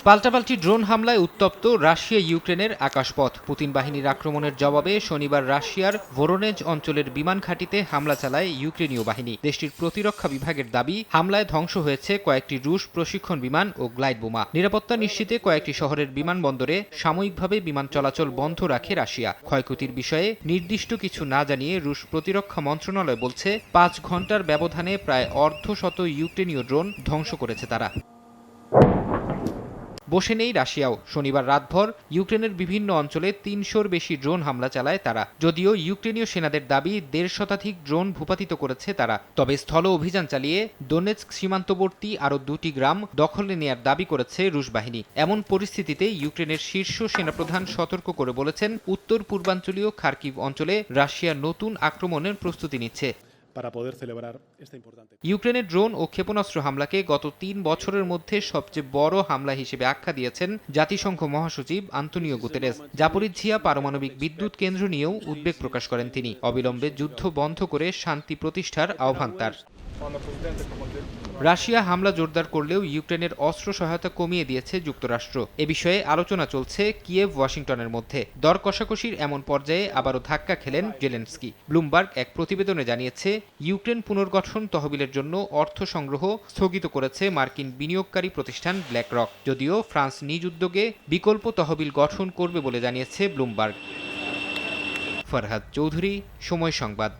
পাল্টাপাল্টি ড্রোন হামলায় উত্তপ্ত রাশিয়া ইউক্রেনের আকাশপথ। পুতিন বাহিনীর আক্রমণের জবাবে শনিবার রাশিয়ার ভোরোনেজ অঞ্চলের বিমান ঘাঁটিতে হামলা চালায় ইউক্রেনীয় বাহিনী। দেশটির প্রতিরক্ষা বিভাগের দাবি, হামলায় ধ্বংস হয়েছে কয়েকটি রুশ প্রশিক্ষণ বিমান ও গ্লাইড বোমা। নিরাপত্তা নিশ্চিতে কয়েকটি শহরের বিমানবন্দরে সাময়িকভাবে বিমান চলাচল বন্ধ রাখে রাশিয়া। ক্ষয়ক্ষতির বিষয়ে নির্দিষ্ট কিছু না জানিয়ে রুশ প্রতিরক্ষা মন্ত্রণালয় বলছে, ৫ ঘন্টার ব্যবধানে প্রায় অর্ধশত ইউক্রেনীয় ড্রোন ধ্বংস করেছে তারা। বসে নেই রাশিয়াও। শনিবার রাতভর ইউক্রেনের বিভিন্ন অঞ্চলে ৩০০-র বেশি ড্রোন হামলা চালায় তারা। যদিও ইউক্রেনীয় সেনাদের দাবি ১৫০ শতাধিক ড্রোন ভূপাতিত করেছে তারা। তবে স্থল অভিযান চালিয়ে দোনেৎস্ক সীমান্তবর্তী আরও ২টি গ্রাম দখলে নেয়ার দাবি করেছে রুশ বাহিনী। এমন পরিস্থিতিতে ইউক্রেনের শীর্ষ সেনাপ্রধান সতর্ক করে বলেছেন, উত্তর পূর্বাঞ্চলীয় খার্কিভ অঞ্চলে রাশিয়া নতুন আক্রমণের প্রস্তুতি নিচ্ছে। ইউক্রেনের ড্রোন ও ক্ষেপণাস্ত্র হামলাকে গত ৩ বছরের মধ্যে সবচেয়ে বড় হামলা হিসেবে আখ্যা দিয়েছেন জাতিসংঘ মহাসচিব আন্তোনিও গুতেরেস। জাপোরিঝিয়া পারমাণবিক বিদ্যুৎ কেন্দ্র নিয়েও উদ্বেগ প্রকাশ করেন তিনি। অবিলম্বে যুদ্ধ বন্ধ করে শান্তি প্রতিষ্ঠার আহ্বান তার। রাশিয়া হামলা জোরদার করলেও ইউক্রেনের অস্ত্র সহায়তা কমিয়ে দিয়েছে যুক্তরাষ্ট্র। এ বিষয়ে আলোচনা চলছে কিয়েভ ওয়াশিংটনের মধ্যে। দর কষাকষির এমন পর্যায়ে আবারও ধাক্কা খেলেন জেলেনস্কি। ব্লুমবার্গ এক প্রতিবেদনে জানিয়েছে, ইউক্রেন পুনর্গঠন তহবিলের জন্য অর্থ সংগ্রহ স্থগিত করেছে মার্কিন বিনিয়োগকারী প্রতিষ্ঠান ব্ল্যাক রক। যদিও ফ্রান্স নিজ উদ্যোগে বিকল্প তহবিল গঠন করবে বলে জানিয়েছে ব্লুমবার্গ। ফরহাদ চৌধুরী, সময় সংবাদ।